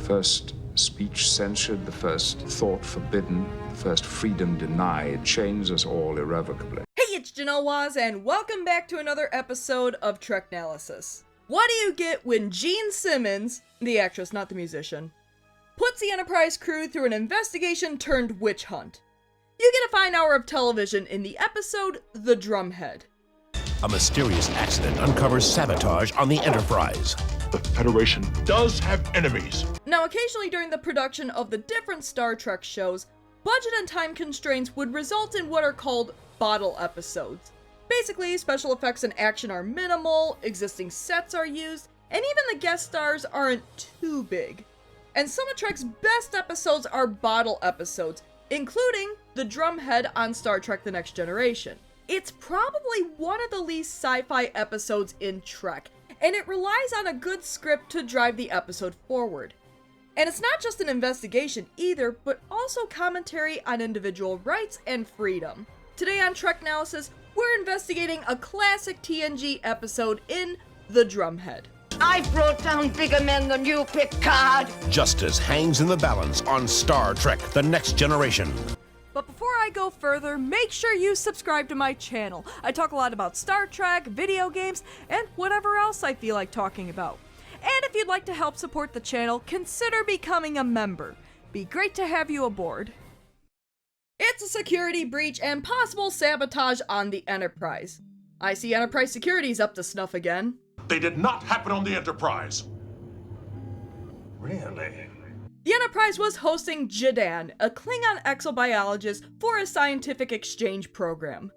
first speech censured, the first thought forbidden, the first freedom denied, changes us all irrevocably. Hey, it's Janowaz, and welcome back to another episode of Treknalysis. What do you get when Jean Simmons, the actress, not the musician, puts the Enterprise crew through an investigation turned witch hunt? You get a fine hour of television in the episode The Drumhead. A mysterious accident uncovers sabotage on the Enterprise. The Federation does have enemies. Now, occasionally during the production of the different Star Trek shows, budget and time constraints would result in what are called bottle episodes. Basically, special effects and action are minimal, existing sets are used, and even the guest stars aren't too big. And some of Trek's best episodes are bottle episodes, including The Drumhead on Star Trek The Next Generation. It's probably one of the least sci-fi episodes in Trek, and it relies on a good script to drive the episode forward. And it's not just an investigation either, but also commentary on individual rights and freedom. Today on Treknalysis, we're investigating a classic TNG episode in The Drumhead. I brought down bigger men than you, Picard! Justice hangs in the balance on Star Trek The Next Generation. But before I go further, make sure you subscribe to my channel. I talk a lot about Star Trek, video games, and whatever else I feel like talking about. And if you'd like to help support the channel, consider becoming a member. Be great to have you aboard. It's a security breach and possible sabotage on the Enterprise. I see Enterprise security's up to snuff again. They did not happen on the Enterprise. Really? The Enterprise was hosting Jean, a Klingon exobiologist, for a scientific exchange program,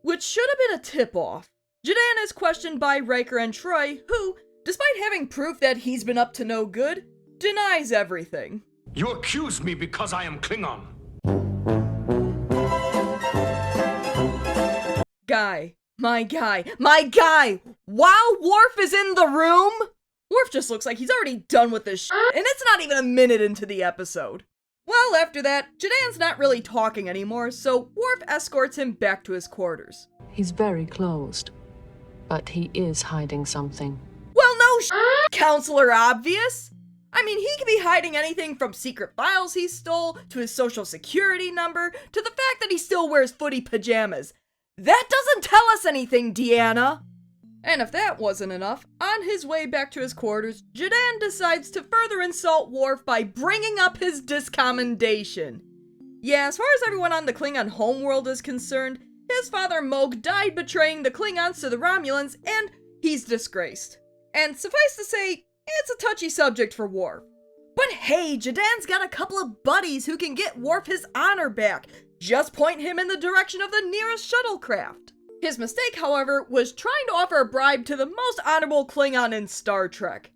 which should have been a tip-off. Jean is questioned by Riker and Troy, who, despite having proof that he's been up to no good, denies everything. You accuse me because I am Klingon. My guy! While Worf is in the room? Worf just looks like he's already done with this shit, and it's not even a minute into the episode. Well, after that, Jean's not really talking anymore, so Worf escorts him back to his quarters. He's very closed, but he is hiding something. Well, no Counselor Obvious! I mean, he could be hiding anything from secret files he stole, to his social security number, to the fact that he still wears footy pajamas. That doesn't tell us anything, Deanna! And if that wasn't enough, on his way back to his quarters, Jean decides to further insult Worf by bringing up his discommendation. Yeah, as far as everyone on the Klingon homeworld is concerned, his father Moog died betraying the Klingons to the Romulans, and he's disgraced. And suffice to say, it's a touchy subject for Worf. But hey, Jean's got a couple of buddies who can get Worf his honor back. Just point him in the direction of the nearest shuttlecraft. His mistake, however, was trying to offer a bribe to the most honorable Klingon in Star Trek.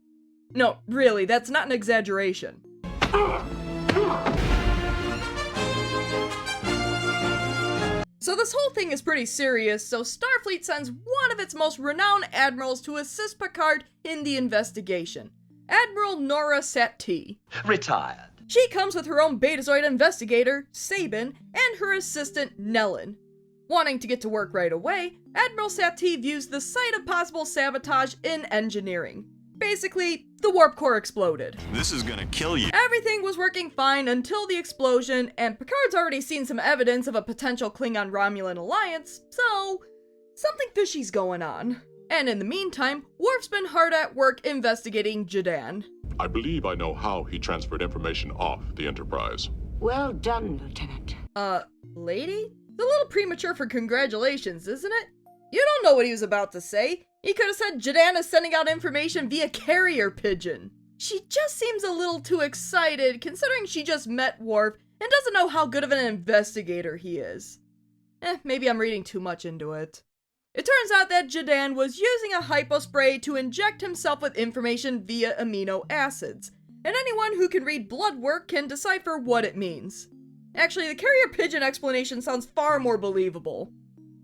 No, really, that's not an exaggeration. So this whole thing is pretty serious, so Starfleet sends one of its most renowned admirals to assist Picard in the investigation. Admiral Satie. Retired. She comes with her own Betazoid investigator, Sabin, and her assistant, Nellen. Wanting to get to work right away, Admiral Satie views the site of possible sabotage in engineering. Basically, the warp core exploded. This is gonna kill you. Everything was working fine until the explosion, and Picard's already seen some evidence of a potential Klingon-Romulan alliance, so something fishy's going on. And in the meantime, Worf's been hard at work investigating Jean. I believe I know how he transferred information off the Enterprise. Well done, Lieutenant. Lady? It's a little premature for congratulations, isn't it? You don't know what he was about to say. He could have said Jean is sending out information via carrier pigeon. She just seems a little too excited, considering she just met Worf and doesn't know how good of an investigator he is. Maybe I'm reading too much into it. It turns out that Jean was using a hypospray to inject himself with information via amino acids, and anyone who can read blood work can decipher what it means. Actually, the carrier pigeon explanation sounds far more believable.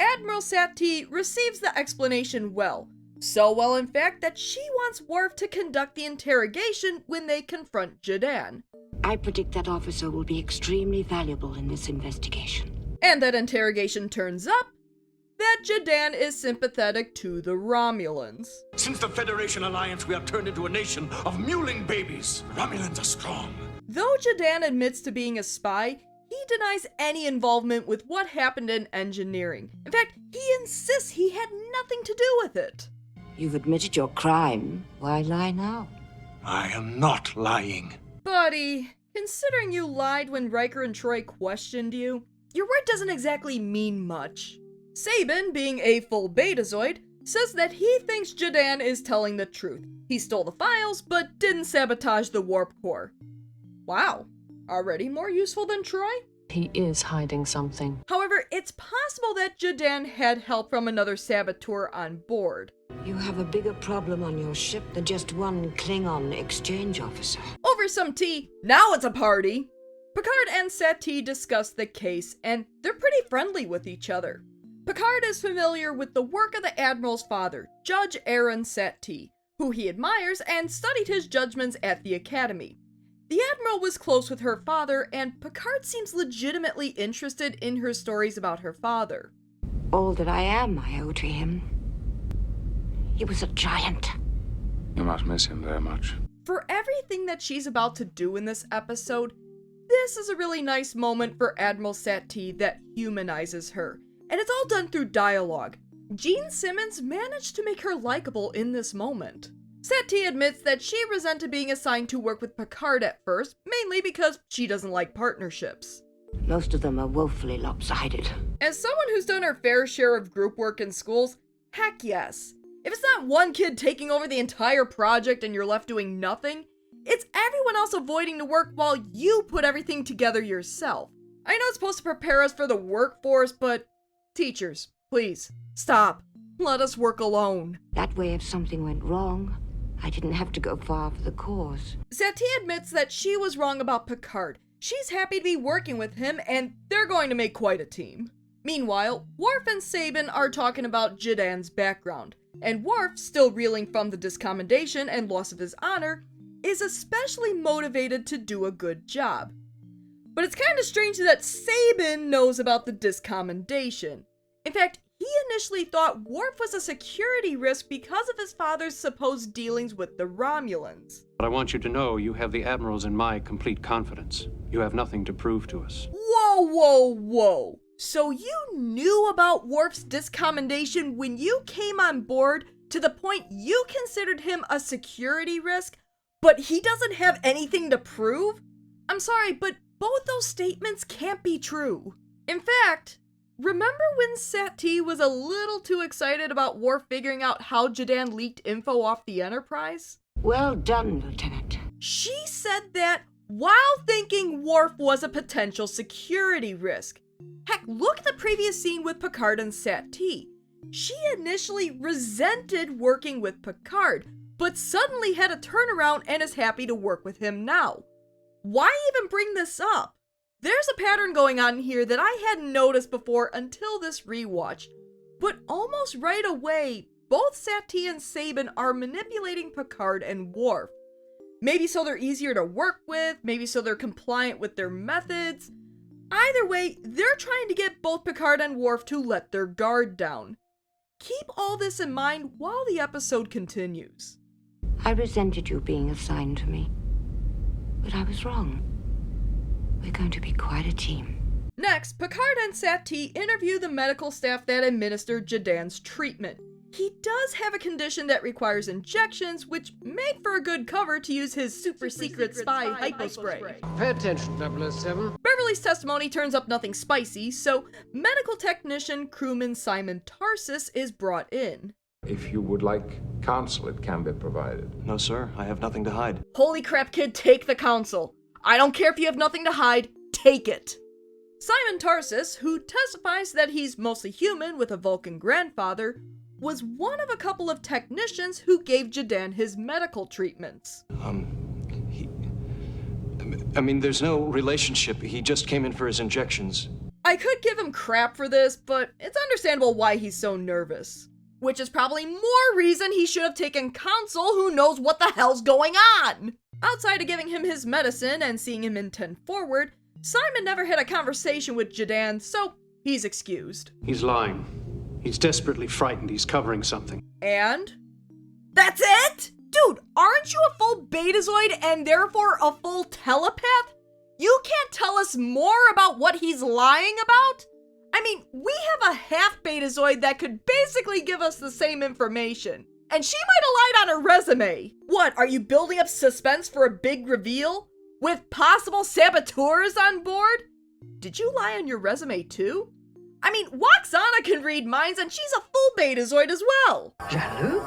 Admiral Satie receives the explanation well. So well, in fact, that she wants Worf to conduct the interrogation when they confront Jean. I predict that officer will be extremely valuable in this investigation. And that interrogation turns up that Jadan is sympathetic to the Romulans. Since the Federation alliance, we have turned into a nation of mewling babies. Romulans are strong. Though Jadan admits to being a spy, he denies any involvement with what happened in engineering. In fact, he insists he had nothing to do with it. You've admitted your crime. Why lie now? I am not lying. Buddy, considering you lied when Riker and Troy questioned you, your word doesn't exactly mean much. Sabin, being a full Betazoid, says that he thinks Jadan is telling the truth. He stole the files, but didn't sabotage the warp core. Wow, already more useful than Troy? He is hiding something. However, it's possible that Jadan had help from another saboteur on board. You have a bigger problem on your ship than just one Klingon exchange officer. Over some tea, now it's a party! Picard and Satie discuss the case, and they're pretty friendly with each other. Picard is familiar with the work of the Admiral's father, Judge Aaron Satie, who he admires and studied his judgments at the Academy. The Admiral was close with her father, and Picard seems legitimately interested in her stories about her father. All that I am, I owe to him. He was a giant. You must miss him very much. For everything that she's about to do in this episode, this is a really nice moment for Admiral Satie that humanizes her, and it's all done through dialogue. Jean Simmons managed to make her likable in this moment. Satie admits that she resented being assigned to work with Picard at first, mainly because she doesn't like partnerships. Most of them are woefully lopsided. As someone who's done her fair share of group work in schools, heck yes. If it's not one kid taking over the entire project and you're left doing nothing, it's everyone else avoiding the work while you put everything together yourself. I know it's supposed to prepare us for the workforce, but teachers, please, stop. Let us work alone. That way, if something went wrong, I didn't have to go far for the cause. Satie admits that she was wrong about Picard. She's happy to be working with him, and they're going to make quite a team. Meanwhile, Worf and Sabin are talking about Jadan's background, and Worf, still reeling from the discommendation and loss of his honor, is especially motivated to do a good job. But it's kind of strange that Sabin knows about the discommendation. In fact, he initially thought Worf was a security risk because of his father's supposed dealings with the Romulans. But I want you to know you have the Admiral's and my complete confidence. You have nothing to prove to us. Whoa, whoa, whoa. So you knew about Worf's discommendation when you came on board to the point you considered him a security risk, but he doesn't have anything to prove? I'm sorry, but both those statements can't be true. In fact, remember when Satie was a little too excited about Worf figuring out how Jadan leaked info off the Enterprise? Well done, Lieutenant. She said that while thinking Worf was a potential security risk. Heck, look at the previous scene with Picard and Satie. She initially resented working with Picard, but suddenly had a turnaround and is happy to work with him now. Why even bring this up? There's a pattern going on here that I hadn't noticed before until this rewatch, but almost right away, both Satie and Sabin are manipulating Picard and Worf. Maybe so they're easier to work with, maybe so they're compliant with their methods. Either way, they're trying to get both Picard and Worf to let their guard down. Keep all this in mind while the episode continues. I resented you being assigned to me, but I was wrong. We're going to be quite a team. Next, Picard and Satie interview the medical staff that administered Jadan's treatment. He does have a condition that requires injections, which made for a good cover to use his super secret spy hypospray. Pay attention, 007. Beverly's testimony turns up nothing spicy, so medical technician crewman Simon Tarsus is brought in. If you would like counsel, it can be provided. No, sir. I have nothing to hide. Holy crap, kid, take the counsel. I don't care if you have nothing to hide, take it. Simon Tarsus, who testifies that he's mostly human with a Vulcan grandfather, was one of a couple of technicians who gave Jadan his medical treatments. There's no relationship. He just came in for his injections. I could give him crap for this, but it's understandable why he's so nervous. Which is probably more reason he should have taken counsel who knows what the hell's going on! Outside of giving him his medicine and seeing him in 10 forward, Simon never had a conversation with Jadan, so he's excused. He's lying. He's desperately frightened he's covering something. And? That's it? Dude, aren't you a full betazoid and therefore a full telepath? You can't tell us more about what he's lying about? I mean, we have a half betazoid that could basically give us the same information. And she might have lied on her resume. What, are you building up suspense for a big reveal? With possible saboteurs on board? Did you lie on your resume too? I mean, Waxana can read minds and she's a full betazoid as well. Jean-Luc?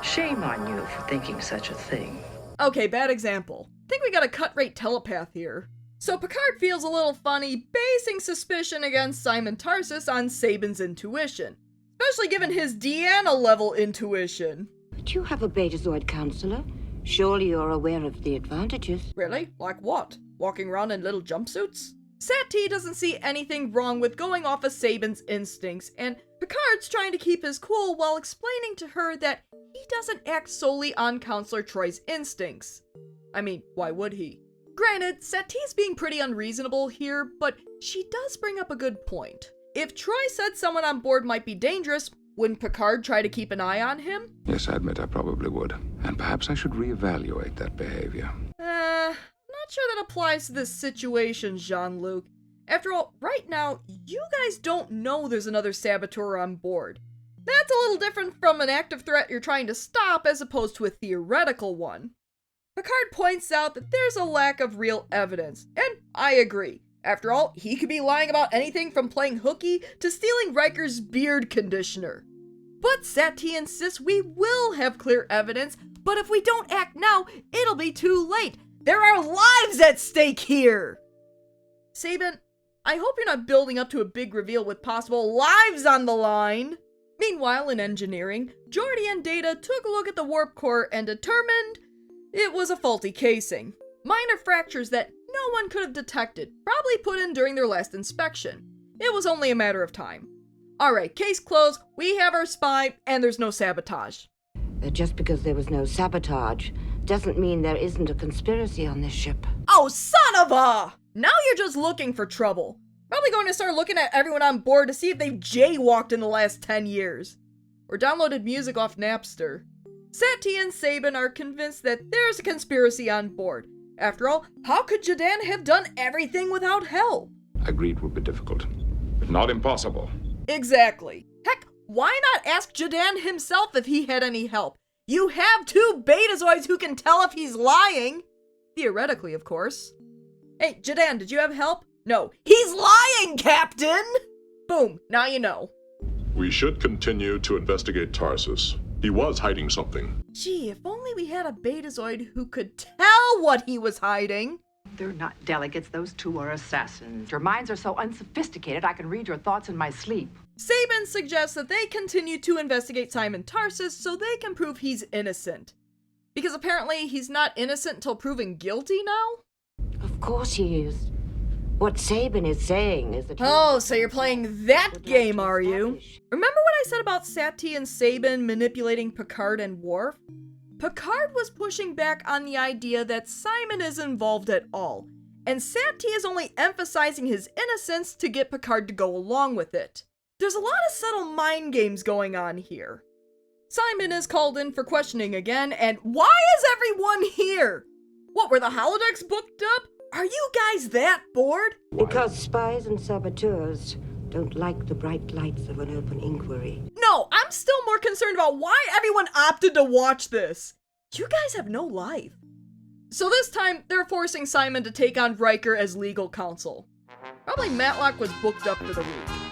Shame on you for thinking such a thing. Okay, bad example. Think we got a cut-rate telepath here. So Picard feels a little funny basing suspicion against Simon Tarsus on Saban's intuition. Especially given his Deanna-level intuition. But you have a betazoid counselor. Surely you're aware of the advantages. Really? Like what? Walking around in little jumpsuits? Satie doesn't see anything wrong with going off of Saban's instincts, and Picard's trying to keep his cool while explaining to her that he doesn't act solely on Counselor Troy's instincts. I mean, why would he? Granted, Satie's being pretty unreasonable here, but she does bring up a good point. If Troy said someone on board might be dangerous, wouldn't Picard try to keep an eye on him? Yes, I admit I probably would. And perhaps I should reevaluate that behavior. Not sure that applies to this situation, Jean-Luc. After all, right now, you guys don't know there's another saboteur on board. That's a little different from an active threat you're trying to stop as opposed to a theoretical one. Picard points out that there's a lack of real evidence, and I agree. After all, he could be lying about anything from playing hooky to stealing Riker's beard conditioner. But Satie insists we will have clear evidence, but if we don't act now, it'll be too late. There are lives at stake here! Saban, I hope you're not building up to a big reveal with possible lives on the line! Meanwhile, in engineering, Geordi and Data took a look at the warp core and determined it was a faulty casing. Minor fractures that no one could have detected, probably put in during their last inspection. It was only a matter of time. Alright, case closed, we have our spy, and there's no sabotage. Just because there was no sabotage doesn't mean there isn't a conspiracy on this ship. Oh, son of a! Now you're just looking for trouble. Probably going to start looking at everyone on board to see if they've jaywalked in the last 10 years. Or downloaded music off Napster. Satie and Saban are convinced that there's a conspiracy on board. After all, how could Jadan have done everything without help? Agreed would be difficult, but not impossible. Exactly. Heck, why not ask Jadan himself if he had any help? You have two betazoids who can tell if he's lying. Theoretically, of course. Hey, Jadan, did you have help? No. He's lying, Captain! Boom, now you know. We should continue to investigate Tarsus. He was hiding something. Gee, if only we had a betazoid who could tell what he was hiding. They're not delegates, those two are assassins. Your minds are so unsophisticated I can read your thoughts in my sleep. Saban suggests that they continue to investigate Simon Tarsus so they can prove he's innocent. Because apparently he's not innocent until proven guilty now? Of course he is. What Saban is saying is that... Oh, so you're playing that game, are you? Remember what I said about Satie and Saban manipulating Picard and Worf? Picard was pushing back on the idea that Simon is involved at all, and Satie is only emphasizing his innocence to get Picard to go along with it. There's a lot of subtle mind games going on here. Simon is called in for questioning again, and why is everyone here? What, were the holodecks booked up? Are you guys that bored? Because spies and saboteurs don't like the bright lights of an open inquiry. No, I'm still more concerned about why everyone opted to watch this. You guys have no life. So this time, they're forcing Simon to take on Riker as legal counsel. Probably Matlock was booked up for the week.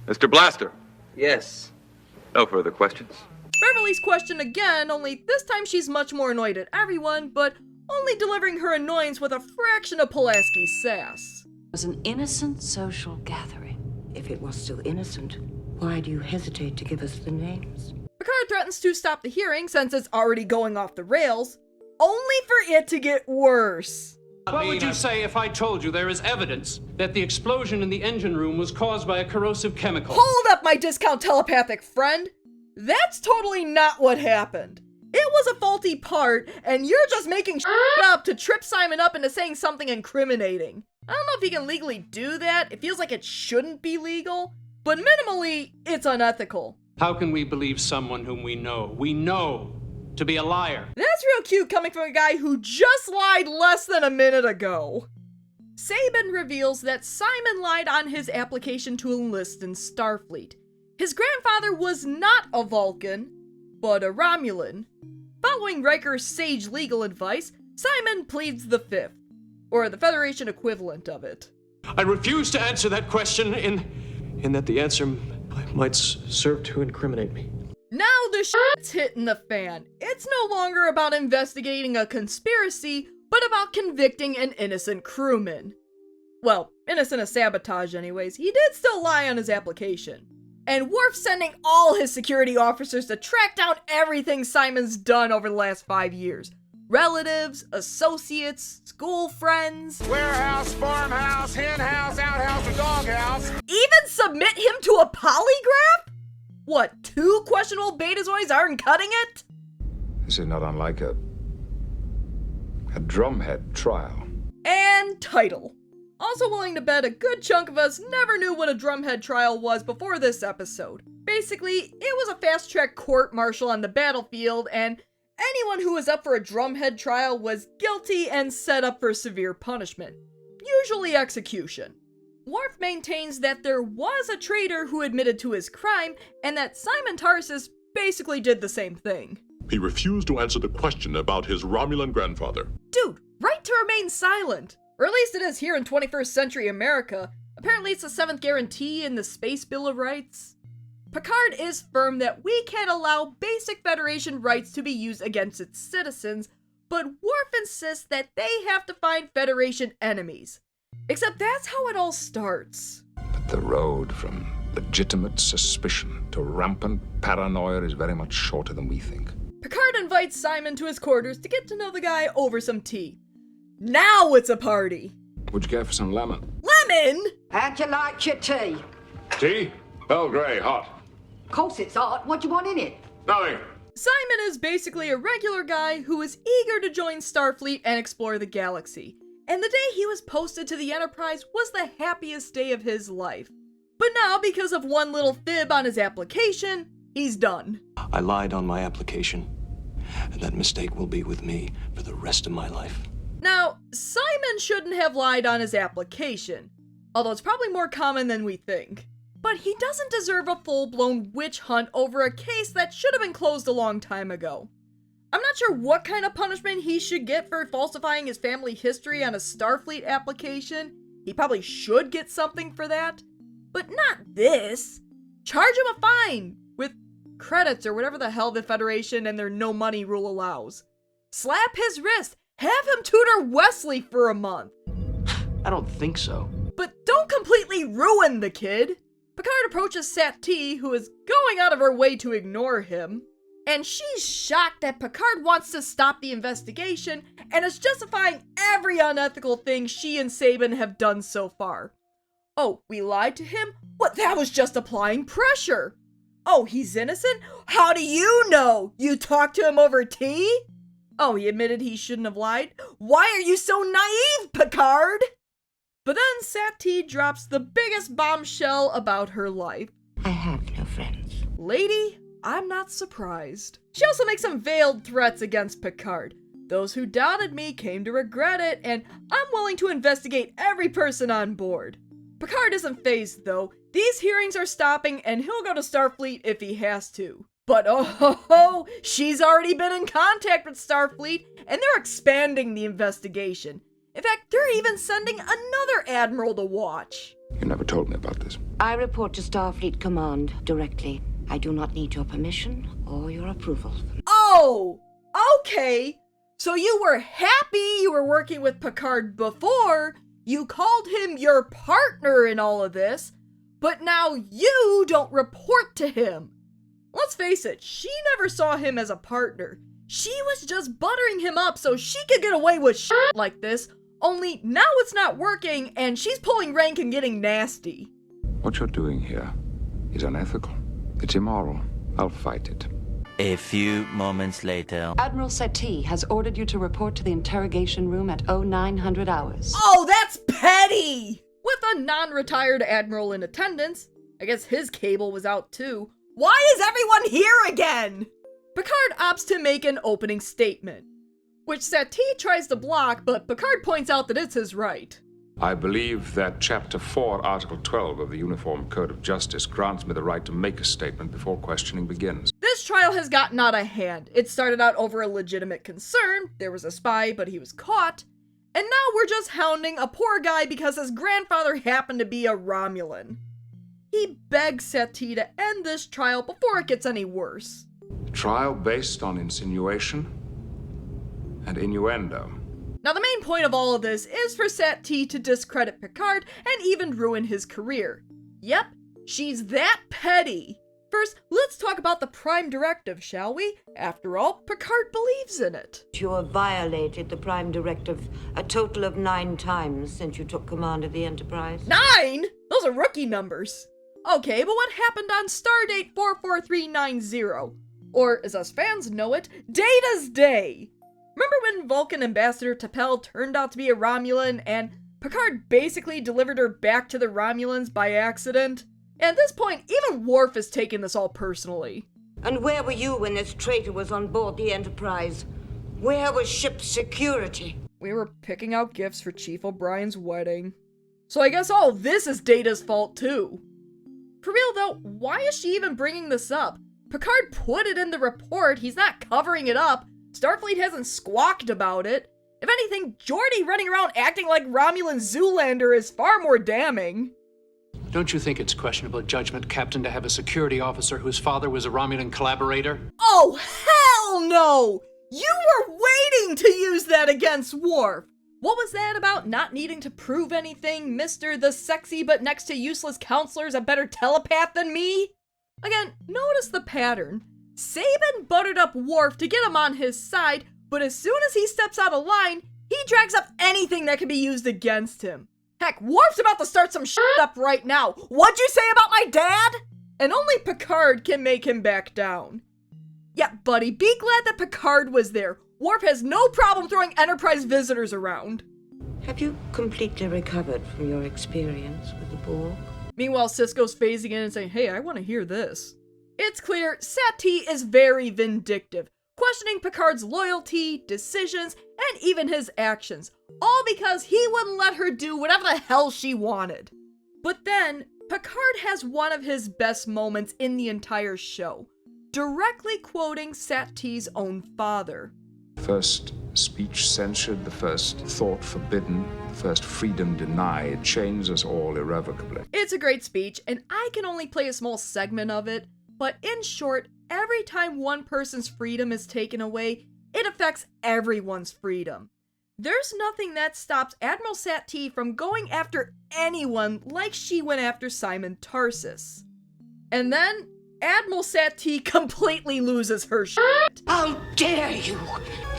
Mr. Blaster. Yes. No further questions. Beverly's questioned again, only this time she's much more annoyed at everyone, but only delivering her annoyance with a fraction of Pulaski's sass. It was an innocent social gathering. If it was still innocent, why do you hesitate to give us the names? Picard threatens to stop the hearing since it's already going off the rails, only for it to get worse. What would you say if I told you there is evidence that the explosion in the engine room was caused by a corrosive chemical? Hold up, my discount telepathic friend! That's totally not what happened. It was a faulty part, and you're just making shit up to trip Simon up into saying something incriminating. I don't know if he can legally do that. It feels like it shouldn't be legal. But minimally, it's unethical. How can we believe someone whom we know to be a liar? That's real cute coming from a guy who just lied less than a minute ago. Sabin reveals that Simon lied on his application to enlist in Starfleet. His grandfather was not a Vulcan, but a Romulan. Following Riker's sage legal advice, Simon pleads the Fifth, or the Federation equivalent of it. I refuse to answer that question in that the answer might serve to incriminate me. Now the shit's hitting the fan. It's no longer about investigating a conspiracy, but about convicting an innocent crewman. Well, innocent of sabotage anyways. He did still lie on his application. And Worf's sending all his security officers to track down everything Simon's done over the last 5 years. Relatives, associates, school friends. Warehouse, farmhouse, henhouse, outhouse, and doghouse. Even submit him to a polygraph? What, 2 questionable betazoids aren't cutting it? This is not unlike a Drumhead trial. And title. Also willing to bet a good chunk of us never knew what a Drumhead trial was before this episode. Basically, it was a fast-track court-martial on the battlefield, and anyone who was up for a Drumhead trial was guilty and set up for severe punishment, usually execution. Worf maintains that there was a traitor who admitted to his crime, and that Simon Tarsus basically did the same thing. He refused to answer the question about his Romulan grandfather. Dude, right to remain silent. Or at least it is here in 21st century America. Apparently it's the 7th guarantee in the Space Bill of Rights. Picard is firm that we can't allow basic Federation rights to be used against its citizens, but Worf insists that they have to find Federation enemies. Except that's how it all starts. But the road from legitimate suspicion to rampant paranoia is very much shorter than we think. Picard invites Simon to his quarters to get to know the guy over some tea. Now it's a party! Would you go for some lemon? Lemon?! How'd you like your tea? Tea? Earl Grey, hot. Of course it's hot. What do you want in it? Nothing. Simon is basically a regular guy who is eager to join Starfleet and explore the galaxy. And the day he was posted to the Enterprise was the happiest day of his life. But now, because of one little fib on his application, he's done. I lied on my application, and that mistake will be with me for the rest of my life. Now, Simon shouldn't have lied on his application, although it's probably more common than we think. But he doesn't deserve a full-blown witch hunt over a case that should have been closed a long time ago. I'm not sure what kind of punishment he should get for falsifying his family history on a Starfleet application. He probably should get something for that. But not this. Charge him a fine, with credits or whatever the hell the Federation and their no money rule allows. Slap his wrist. Have him tutor Wesley for a month. I don't think so. But don't completely ruin the kid. Picard approaches Satie, who is going out of her way to ignore him. And she's shocked that Picard wants to stop the investigation and is justifying every unethical thing she and Sabin have done so far. Oh, we lied to him? What, that was just applying pressure. Oh, he's innocent? How do you know? You talked to him over tea? Oh, he admitted he shouldn't have lied? Why are you so naive, Picard? But then Satie drops the biggest bombshell about her life. I have no friends. Lady, I'm not surprised. She also makes some veiled threats against Picard. Those who doubted me came to regret it, and I'm willing to investigate every person on board. Picard isn't fazed, though. These hearings are stopping, and he'll go to Starfleet if he has to. But oh ho ho, she's already been in contact with Starfleet, and they're expanding the investigation. In fact, they're even sending another admiral to watch. You never told me about this. I report to Starfleet Command directly. I do not need your permission or your approval. Oh, okay. So you were happy you were working with Picard before. You called him your partner in all of this, but now you don't report to him. Let's face it, she never saw him as a partner. She was just buttering him up so she could get away with shit like this, only now it's not working and she's pulling rank and getting nasty. What you're doing here is unethical. It's immoral. I'll fight it. A few moments later. Admiral Satie has ordered you to report to the interrogation room at 0900 hours. Oh, that's petty! With a non-retired admiral in attendance, I guess his cable was out too. Why is everyone here again? Picard opts to make an opening statement, which Satie tries to block, but Picard points out that it's his right. I believe that Chapter 4, Article 12 of the Uniform Code of Justice grants me the right to make a statement before questioning begins. This trial has gotten out of hand. It started out over a legitimate concern. There was a spy, but he was caught. And now we're just hounding a poor guy because his grandfather happened to be a Romulan. He begs Satie to end this trial before it gets any worse. Trial based on insinuation and innuendo. Now the main point of all of this is for Satie to discredit Picard and even ruin his career. Yep, she's that petty. First, let's talk about the Prime Directive, shall we? After all, Picard believes in it. You have violated the Prime Directive a total of 9 times since you took command of the Enterprise. 9? Those are rookie numbers. Okay, but what happened on Stardate 44390? Or, as us fans know it, Data's Day. Remember when Vulcan Ambassador T'Pel turned out to be a Romulan and Picard basically delivered her back to the Romulans by accident? At this point, even Worf is taking this all personally. And where were you when this traitor was on board the Enterprise? Where was ship security? We were picking out gifts for Chief O'Brien's wedding. So I guess all this is Data's fault too. For real though, why is she even bringing this up? Picard put it in the report, he's not covering it up. Starfleet hasn't squawked about it. If anything, Geordi running around acting like Romulan Zoolander is far more damning. Don't you think it's questionable judgment, Captain, to have a security officer whose father was a Romulan collaborator? Oh, hell no! You were waiting to use that against Worf! What was that about not needing to prove anything, Mr. the sexy but next to useless counselor's a better telepath than me? Again, notice the pattern. Saban buttered up Worf to get him on his side, but as soon as he steps out of line, he drags up anything that can be used against him. Heck, Worf's about to start some shit up right now. What'd you say about my dad? And only Picard can make him back down. Yeah, buddy, be glad that Picard was there. Worf has no problem throwing Enterprise visitors around. Have you completely recovered from your experience with the Borg? Meanwhile, Sisko's phasing in and saying, hey, I want to hear this. It's clear Satie is very vindictive, questioning Picard's loyalty, decisions, and even his actions, all because he wouldn't let her do whatever the hell she wanted. But then, Picard has one of his best moments in the entire show, directly quoting Satie's own father. First speech censured, the first thought forbidden, the first freedom denied, chains us all irrevocably. It's a great speech, and I can only play a small segment of it, but in short, every time one person's freedom is taken away, it affects everyone's freedom. There's nothing that stops Admiral Satie from going after anyone like she went after Simon Tarsus. And then, Admiral Satie completely loses her shit. How dare you!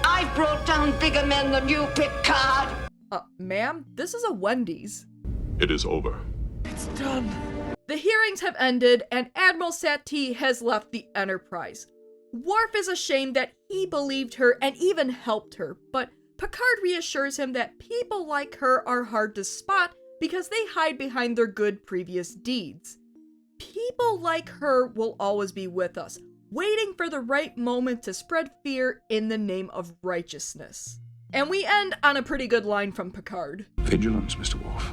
I've brought down bigger men than you, Picard! Ma'am, this is a Wendy's. It is over. It's done. The hearings have ended, and Admiral Satie has left the Enterprise. Worf is ashamed that he believed her and even helped her, but Picard reassures him that people like her are hard to spot because they hide behind their good previous deeds. People like her will always be with us, waiting for the right moment to spread fear in the name of righteousness. And we end on a pretty good line from Picard. Vigilance, Mr. Worf.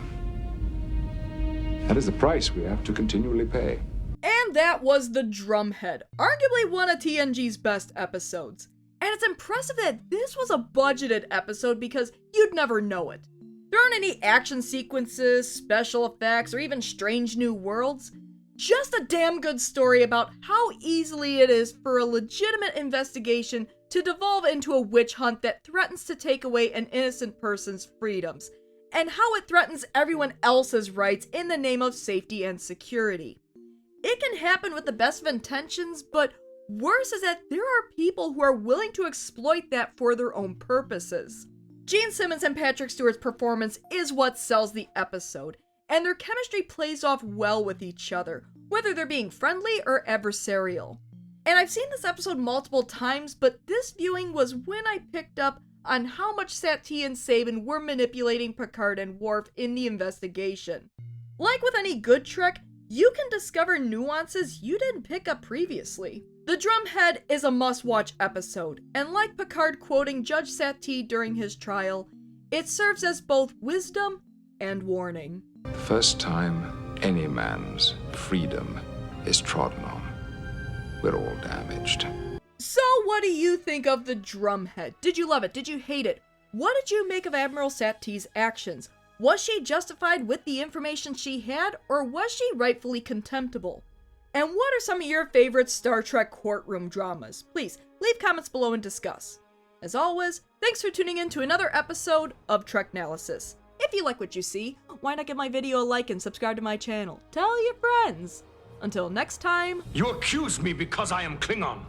That is the price we have to continually pay. And that was the Drumhead, arguably one of TNG's best episodes. And it's impressive that this was a budgeted episode because you'd never know it. There aren't any action sequences, special effects, or even strange new worlds. Just a damn good story about how easily it is for a legitimate investigation to devolve into a witch hunt that threatens to take away an innocent person's freedoms, and how it threatens everyone else's rights in the name of safety and security. It can happen with the best of intentions, but worse is that there are people who are willing to exploit that for their own purposes. Jean Simmons and Patrick Stewart's performance is what sells the episode, and their chemistry plays off well with each other, whether they're being friendly or adversarial. And I've seen this episode multiple times, but this viewing was when I picked up on how much Satie and Sabin were manipulating Picard and Worf in the investigation. Like with any good Trek, you can discover nuances you didn't pick up previously. The Drumhead is a must-watch episode, and like Picard quoting Judge Satie during his trial, it serves as both wisdom and warning. The first time any man's freedom is trodden on, we're all damaged. So what do you think of the Drumhead? Did you love it? Did you hate it? What did you make of Admiral Satie's actions? Was she justified with the information she had, or was she rightfully contemptible? And what are some of your favorite Star Trek courtroom dramas? Please, leave comments below and discuss. As always, thanks for tuning in to another episode of Treknalysis. If you like what you see, why not give my video a like and subscribe to my channel? Tell your friends. Until next time... You accuse me because I am Klingon.